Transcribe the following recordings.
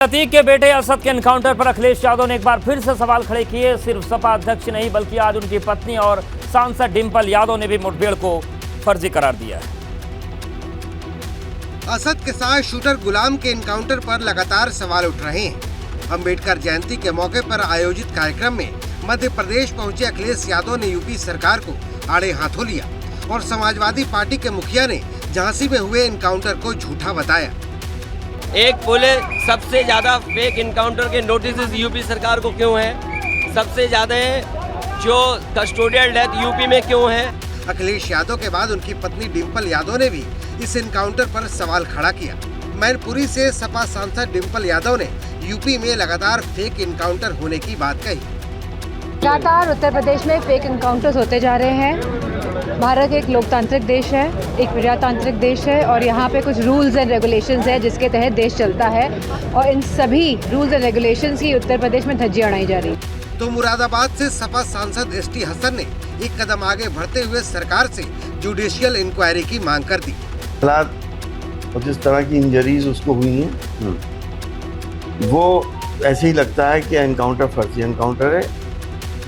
प्रतीक के बेटे असद के एनकाउंटर पर अखिलेश यादव ने एक बार फिर से सवाल खड़े किए। सिर्फ सपा अध्यक्ष नहीं बल्कि आज उनकी पत्नी और सांसद डिंपल यादव ने भी मुठभेड़ को फर्जी करार दिया है। असद के साथ शूटर गुलाम के एनकाउंटर पर लगातार सवाल उठ रहे हैं। अंबेडकर जयंती के मौके पर आयोजित कार्यक्रम में मध्य प्रदेश पहुंचे अखिलेश यादव ने यूपी सरकार को आड़े हाथों लिया और समाजवादी पार्टी के मुखिया ने झांसी में हुए एनकाउंटर को झूठा बताया। एक बोले सबसे ज्यादा फेक इनकाउंटर के नोटिस यूपी सरकार को क्यों है, सबसे ज्यादा जो कस्टोडियल डेथ यूपी में क्यों है। अखिलेश यादव के बाद उनकी पत्नी डिंपल यादव ने भी इस एनकाउंटर पर सवाल खड़ा किया। मैनपुरी से सपा सांसद डिंपल यादव ने यूपी में लगातार फेक इनकाउंटर होने की बात कही। लगातार उत्तर प्रदेश में फेक इनकाउंटर्स होते जा रहे हैं। भारत एक लोकतांत्रिक देश है, एक प्रजातांत्रिक देश है और यहाँ पे कुछ रूल्स एंड रेगुलेशंस है जिसके तहत देश चलता है और इन सभी रूल्स एंड रेगुलेशंस की उत्तर प्रदेश में धज्जियां उड़ाई जा रही है। तो मुरादाबाद से सपा सांसद एसटी हसन ने एक कदम आगे बढ़ते हुए सरकार से जुडिशियल इंक्वायरी की मांग कर दी। और जिस तरह की इंजरीज उसको हुई हैं, वो ऐसे ही लगता है कि एनकाउंटर फर्जी एनकाउंटर है।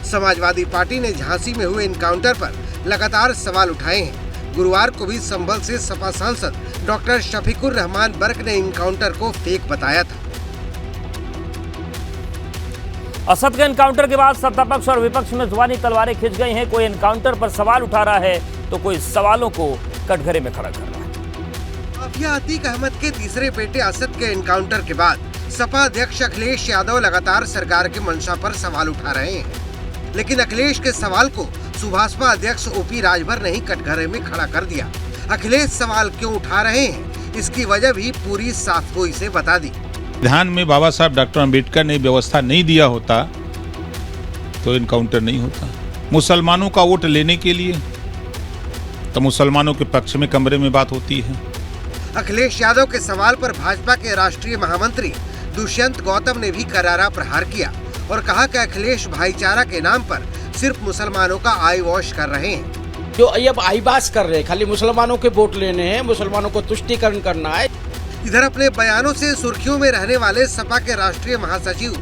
समाजवादी पार्टी ने झांसी में हुए एनकाउंटर पर लगातार सवाल उठाए हैं। गुरुवार को भी संभल से सपा सांसद डॉक्टर शफीकुर रहमान बर्क ने एनकाउंटर को फेक बताया था। असद के एनकाउंटर के बाद सत्तापक्ष और विपक्ष में जुबानी तलवारें खिंच गई हैं। कोई एनकाउंटर पर सवाल उठा रहा है तो कोई सवालों को कटघरे में खड़ा कर रहा है। माफिया अतीक अहमद के तीसरे बेटे असद के एनकाउंटर के बाद सपा अध्यक्ष अखिलेश यादव लगातार सरकार की मंशा पर सवाल उठा रहे हैं, लेकिन अखिलेश के सवाल को सुभाषपा अध्यक्ष ओपी राजभर ने ही कटघरे में खड़ा कर दिया। अखिलेश सवाल क्यों उठा रहे हैं, इसकी वजह भी पूरी साफगोई से बता दी। संविधान में बाबा साहब डॉक्टर अंबेडकर ने व्यवस्था नहीं दिया होता तो इनकाउंटर नहीं होता। मुसलमानों का वोट लेने के लिए तो मुसलमानों के पक्ष में कमरे में बात होती है। अखिलेश यादव के सवाल पर भाजपा के राष्ट्रीय महामंत्री दुष्यंत गौतम ने भी करारा प्रहार किया और कहा कि अखिलेश भाईचारा के नाम पर सिर्फ मुसलमानों का आई वॉश कर रहे हैं। जो अब आईबास कर रहे हैं, खाली मुसलमानों के वोट लेने हैं, मुसलमानों को तुष्टीकरण करना है। इधर अपने बयानों से सुर्खियों में रहने वाले सपा के राष्ट्रीय महासचिव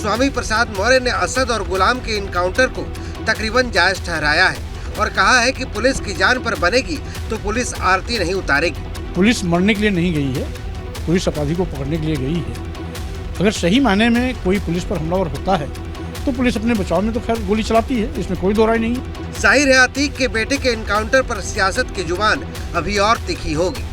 स्वामी प्रसाद मौर्य ने असद और गुलाम के इनकाउंटर को तकरीबन जायज ठहराया है और कहा है कि पुलिस की जान पर बनेगी तो पुलिस आरती नहीं उतारेगी। पुलिस मरने के लिए नहीं गई है, पुलिस अपराधी को पकड़ने के लिए गई है। अगर सही मायने में कोई पुलिस पर हमलावर होता है तो पुलिस अपने बचाव में तो खैर गोली चलाती है, इसमें कोई दो राय नहीं है। जाहिर है अतीक के बेटे के एनकाउंटर पर सियासत की जुबान अभी और तीखी होगी।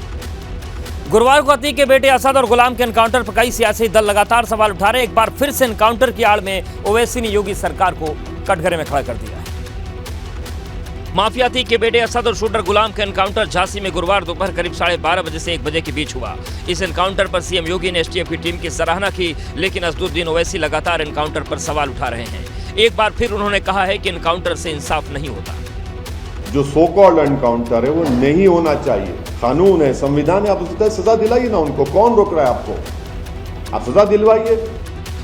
गुरुवार को अतीक के बेटे असद और गुलाम के एनकाउंटर पर कई सियासी दल लगातार सवाल उठा रहे हैं। एक बार फिर से एनकाउंटर की आड़ में ओवैसी ने योगी सरकार को कटघरे में खड़ा कर दिया है। माफिया अतीक के बेटे असद और शूटर गुलाम का एनकाउंटर झांसी में गुरुवार दोपहर करीब 12:30 बजे से 1 बजे के बीच हुआ। इस एनकाउंटर पर सीएम योगी ने एसटीएफ की टीम की सराहना की, लेकिन असदुद्दीन ओवैसी लगातार एनकाउंटर पर सवाल उठा रहे हैं। एक बार फिर उन्होंने कहा है कि एनकाउंटर से इंसाफ नहीं होता। जो सो कॉल्ड एनकाउंटर है वो नहीं होना चाहिए। कानून है, संविधान है, आप उसकी सजा दिलाइए ना उनको। कौन रोक रहा है आपको? आप सजा दिलवाइए।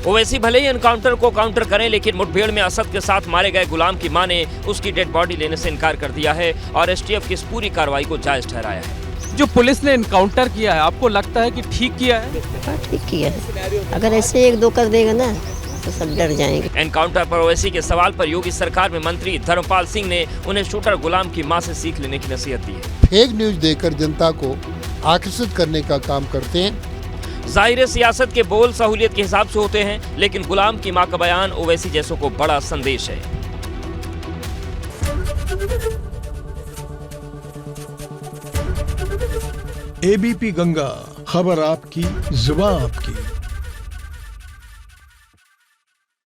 ओवैसी भले ही एनकाउंटर को काउंटर करें, लेकिन मुठभेड़ में असद के साथ मारे गए गुलाम की मां ने उसकी डेड बॉडी लेने से इनकार कर दिया है और एसटीएफ की इस पूरी कार्रवाई को जायज ठहराया है। जो पुलिस ने एनकाउंटर किया है, आपको लगता है कि ठीक किया है? ठीक किया है। अगर ऐसे 1-2 कर देगा ना तो सब डर जाएंगे। एनकाउंटर पर ओवैसी के सवाल पर योगी सरकार में मंत्री धर्मपाल सिंह ने उन्हें शूटर गुलाम की मां से सीख लेने की नसीहत दी है। फेक न्यूज देकर जनता को आकर्षित करने का काम करते हैं। जाहिर सियासत के बोल सहूलियत के हिसाब से होते हैं, लेकिन गुलाम की मां का बयान ओवैसी जैसों को बड़ा संदेश है। एबीपी गंगा, खबर आपकी, जुबान आपकी।